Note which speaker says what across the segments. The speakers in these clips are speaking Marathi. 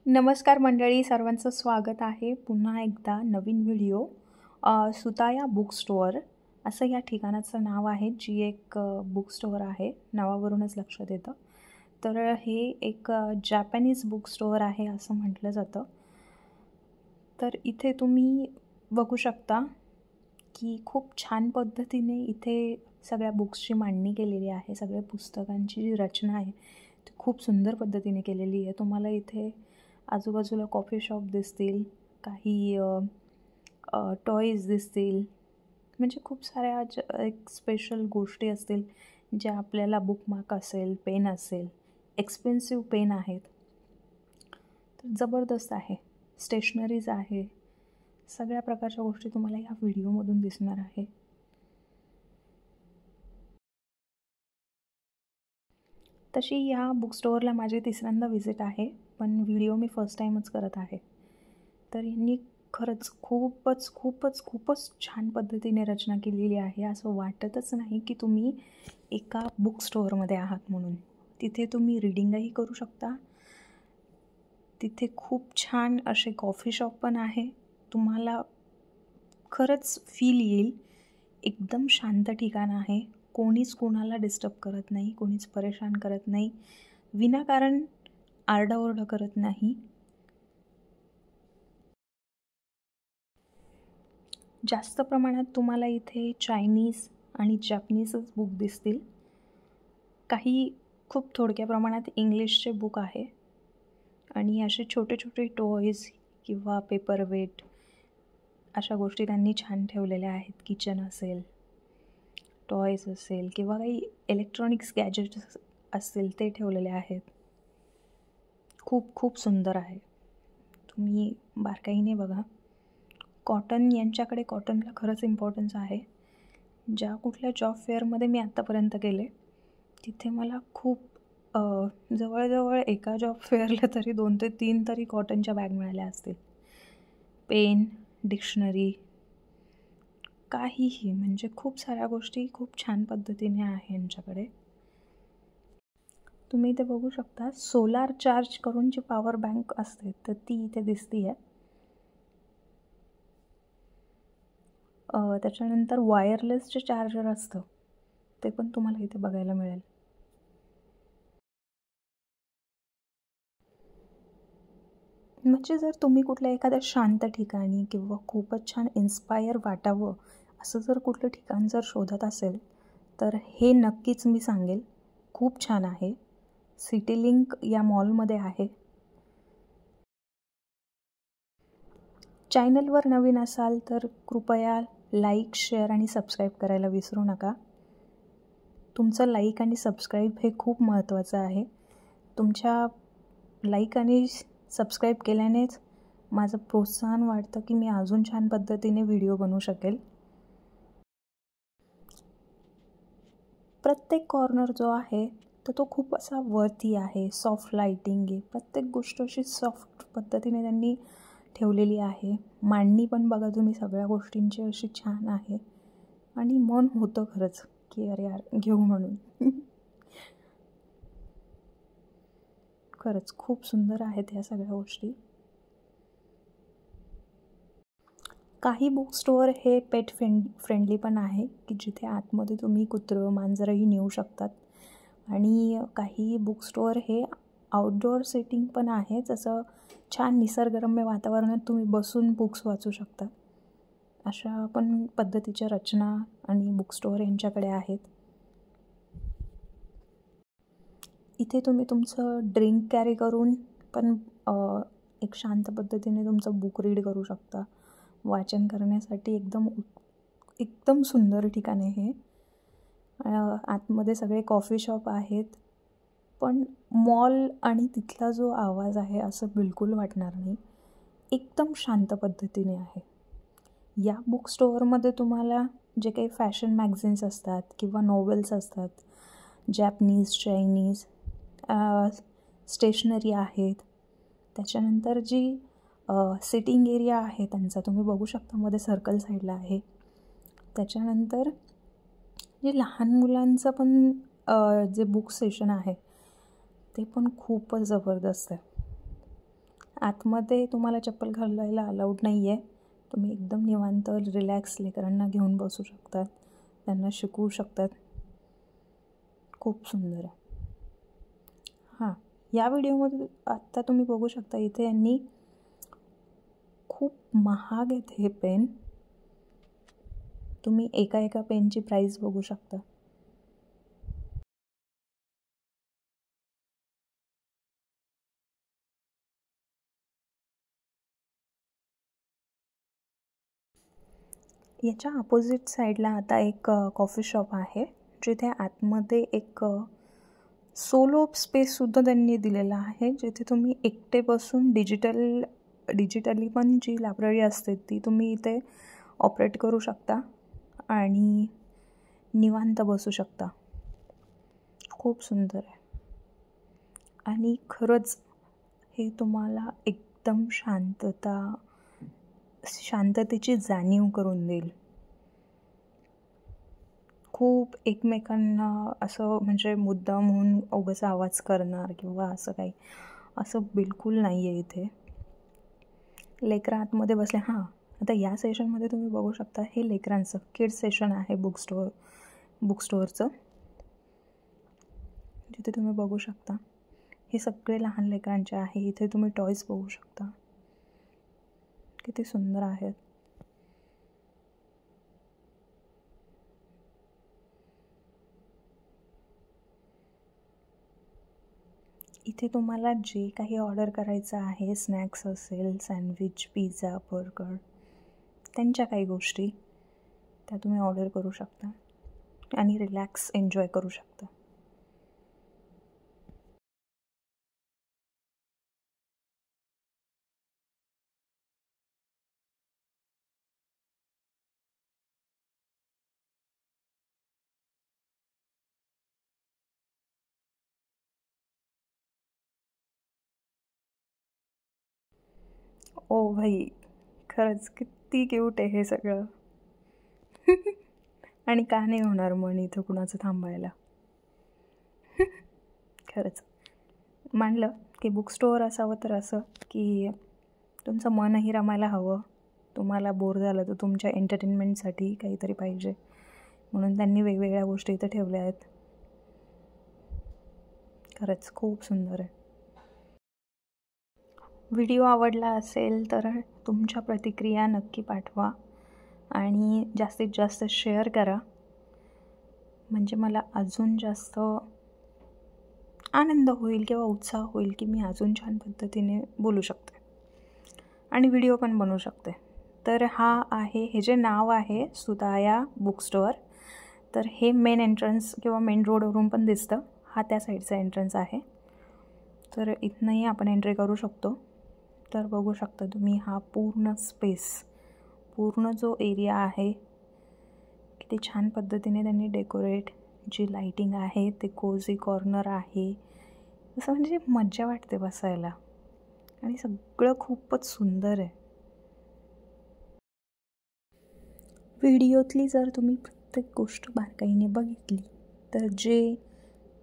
Speaker 1: नमस्कार मंडळी, सर्वांचं स्वागत आहे पुन्हा एकदा नवीन व्हिडिओ. सुताया बुक स्टोअर असं या ठिकाणाचं नाव आहे, जी एक बुक स्टोअर आहे. नावावरूनच लक्षात येतं. तर हे एक जॅपनीज बुक स्टोअर आहे असं म्हटलं जातं. तर इथे तुम्ही बघू शकता की खूप छान पद्धतीने इथे सगळ्या बुक्सची मांडणी केलेली आहे. सगळ्या पुस्तकांची जी रचना आहे ती खूप सुंदर पद्धतीने केलेली आहे. तुम्हाला इथे आजूबाजूला कॉफी शॉप दिसतील, काही टॉईज दिसतील, म्हणजे खूप साऱ्या एक स्पेशल गोष्टी असतील ज्या आपल्याला बुकमार्क असेल, पेन असेल, एक्सपेन्सिव्ह पेन आहेत. तर जबरदस्त आहे. स्टेशनरीज आहे, सगळ्या प्रकारच्या गोष्टी तुम्हाला या व्हिडिओमधून दिसणार आहे. तशी या बुक स्टोअरला माझी तिसऱ्यांदा व्हिजिट आहे, पण व्हिडिओ मी फर्स्ट टाईमच करत आहे. तर यांनी खरंच खूपच छान पद्धतीने रचना केलेली आहे. असं वाटतच नाही की तुम्ही एका बुक स्टोअरमध्ये आहात म्हणून. तिथे तुम्ही रीडिंगही करू शकता. तिथे खूप छान असे कॉफी शॉप पण आहे. तुम्हाला खरंच फील येईल. एकदम शांत ठिकाण आहे. कोणीच कोणाला डिस्टर्ब करत नाही, कोणीच परेशान करत नाही, विनाकारण आरडाओरडा करत नाही. जास्त प्रमाणात तुम्हाला इथे चायनीज आणि जॅपनीजच बुक दिसतील. काही खूप थोडक्या प्रमाणात इंग्लिशचे बुक आहे आणि असे छोटे छोटे टॉईज किंवा पेपरवेट अशा गोष्टी त्यांनी छान ठेवलेल्या आहेत. किचन असेल, टॉयज असेल किंवा काही इलेक्ट्रॉनिक्स गॅजेट्स असतील ते ठेवलेले आहेत. खूप सुंदर आहे. तुम्ही बारकाईने बघा. कॉटन, यांच्याकडे कॉटनला खरंच इम्पॉर्टन्स आहे. ज्या कुठल्या जॉब फेअरमध्ये मी आत्तापर्यंत गेले तिथे मला खूप जवळजवळ एका जॉब फेअरला तरी 2 ते 3 तरी कॉटनच्या बॅग मिळाल्या असतील. पेन, डिक्शनरी, काहीही, म्हणजे खूप साऱ्या गोष्टी खूप छान पद्धतीने आहे यांच्याकडे. तुम्ही इथे बघू शकता सोलार चार्ज करून जी पॉवर बँक असते तर ती इथे दिसती आहे. त्याच्यानंतर वायरलेस जे चार्जर असतं ते पण तुम्हाला इथे बघायला मिळेल. म्हणजे जर तुम्ही कुठल्या एखाद्या शांत ठिकाणी किंवा खूपच छान इन्स्पायर वाटावं असं जर कुठलं ठिकाण जर शोधत असेल तर हे नक्कीच मी सांगेल. खूप छान आहे. सिटी लिंक या मॉलमध्ये आहे. चॅनलवर नवीन असाल तर कृपया लाईक, शेअर आणि सबस्क्राईब करायला विसरू नका. तुमचं लाईक आणि सबस्क्राईब हे खूप महत्त्वाचं आहे. तुमच्या लाईक आणि सबस्क्राईब केल्यानेच माझं प्रोत्साहन वाढतं की मी अजून छान पद्धतीने व्हिडिओ बनवू शकेल. प्रत्येक कॉर्नर जो आहे तर तो खूप असा वरती आहे. सॉफ्ट लाईटिंग आहे. प्रत्येक गोष्ट अशी सॉफ्ट पद्धतीने त्यांनी ठेवलेली आहे. मांडणी पण बघा तुम्ही सगळ्या गोष्टींची अशी छान आहे आणि मन होतं खरंच की अरे यार घेऊ म्हणून. खरंच खूप सुंदर आहेत ह्या सगळ्या गोष्टी. काही बुक स्टोअर हे पेट फ्रेंडली पण आहे की जिथे आतमध्ये तुम्ही कुत्रं, मांजरही नेऊ शकतात. आणि काही बुक स्टोअर हे आउटडोअर सेटिंग पण आहे. जसं छान निसर्गरम्य वातावरणात तुम्ही बसून बुक्स वाचू शकता. अशा पण पद्धतीच्या रचना आणि बुक स्टोअर यांच्याकडे आहेत. इथे तुम्ही तुमचं ड्रिंक कॅरी करून पण एक शांत पद्धतीने तुमचं बुक रीड करू शकता. वाचन करण्यासाठी एकदम सुंदर ठिकाण आहे हे. आतमध्ये सगळे कॉफी शॉप आहेत, पण मॉल आणि तिथला जो आवाज आहे असं बिलकुल वाटणार नाही. एकदम शांत पद्धतीने आहे. या बुक स्टोअरमध्ये तुम्हाला जे काही फॅशन मॅगझिन्स असतात किंवा नॉवेल्स असतात, जॅपनीज, चायनीज, स्टेशनरी आहेत. त्याच्यानंतर जी सिटिंग एरिया आहे त्यांचा तुम्ही बघू शकता, मध्ये सर्कल साईडला आहे. त्याच्यानंतर जे लहान मुलांचं पण जे बुक सेशन आहे ते पण खूपच जबरदस्त आहे. आतमध्ये तुम्हाला चप्पल घालायला अलाउड नाही आहे. तुम्ही एकदम निवांत रिलॅक्स लेकरांना घेऊन बसू शकतात, त्यांना शिकवू शकतात. खूप सुंदर आहे. हां, या व्हिडिओमध्ये आत्ता तुम्ही बघू शकता, इथे यांनी खूप महाग आहेत हे पेन. तुम्ही एका पेनची प्राईस बघू शकता. याच्या अपोजिट साईडला आता एक कॉफी शॉप आहे, जिथे आतमध्ये एक सोलो स्पेससुद्धा त्यांनी दिलेला आहे, जिथे तुम्ही एकटे बसून डिजिटली पण जी लायब्ररी असते ती तुम्ही इथे ऑपरेट करू शकता आणि निवांत बसू शकता. खूप सुंदर आहे आणि खरंच हे तुम्हाला एकदम शांततेची जाणीव करून देईल. खूप एकमेकांना असं म्हणजे मुद्दाम होऊन उगाच आवाज करणार किंवा असं काही असं बिलकुल नाही आहे इथे. लेकरं आतमध्ये बसले. हां, आता या सेशनमध्ये तुम्ही बघू शकता, हे लेकरांचं किड्स सेशन आहे बुक स्टोअरचं, जिथे तुम्ही बघू शकता हे सगळे लहान लेकरांचे आहे. इथे तुम्ही टॉयज बघू शकता, किती सुंदर आहेत. इथे तुम्हाला जे काही ऑर्डर करायचं आहे, स्नॅक्स असेल, सँडविच, पिझ्झा, बर्गर, त्यांच्या काही गोष्टी त्या तुम्ही ऑर्डर करू शकता आणि रिलॅक्स एन्जॉय करू शकता. ओ भाई, खरंच किती क्यूट आहे हे सगळं. आणि का नाही होणार मन इथं कुणाचं थांबायला. खरंच मानलं की बुक स्टोअर असावं तर असं की तुमचं मनही रमायला हवं. तुम्हाला बोर झालं तर तुमच्या एंटरटेनमेंटसाठी काहीतरी पाहिजे, म्हणून त्यांनी वेगवेगळ्या गोष्टी इथं ठेवल्या आहेत. खरंच खूप सुंदर आहे. व्हिडिओ आवडला असेल तर तुमच्या प्रतिक्रिया नक्की पाठवा आणि जास्तीत जास्त शेअर करा, म्हणजे मला अजून जास्त आनंद होईल किंवा उत्साह होईल की मी अजून छान पद्धतीने बोलू शकते आणि व्हिडिओ पण बनवू शकते. तर हे जे नाव आहे सुताया बुक स्टोअर, तर हे मेन एंट्रन्स किंवा मेन रोडवरून पण दिसतं. हा त्या साईडचा एंट्रन्स आहे, तर इथनंही आपण एंट्री करू शकतो. तर बघू शकता तुम्ही हा पूर्ण स्पेस, पूर्ण जो एरिया आहे, किती छान पद्धतीने त्यांनी डेकोरेट, जी लाईटिंग आहे, ते कोझी कॉर्नर आहे, असं म्हणजे मज्जा वाटते बसायला आणि सगळं खूपच सुंदर आहे. व्हिडिओतली जर तुम्ही प्रत्येक गोष्ट बारकाईने बघितली तर जे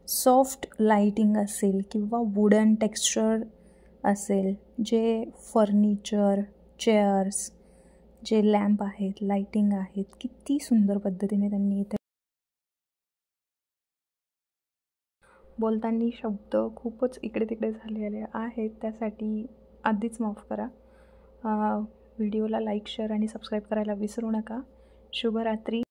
Speaker 1: सॉफ्ट लाईटिंग असेल किंवा वुडन टेक्स्चर असेल, जे फर्निचर, चेअर्स, जे लॅम्प आहेत, लाईटिंग आहेत, किती सुंदर पद्धतीने त्यांनी इथे बोलताना शब्द खूपच इकडे तिकडे झालेले आहेत, त्यासाठी आधीच माफ करा. व्हिडिओला लाईक, शेअर आणि सबस्क्राईब करायला विसरू नका. शुभरात्री.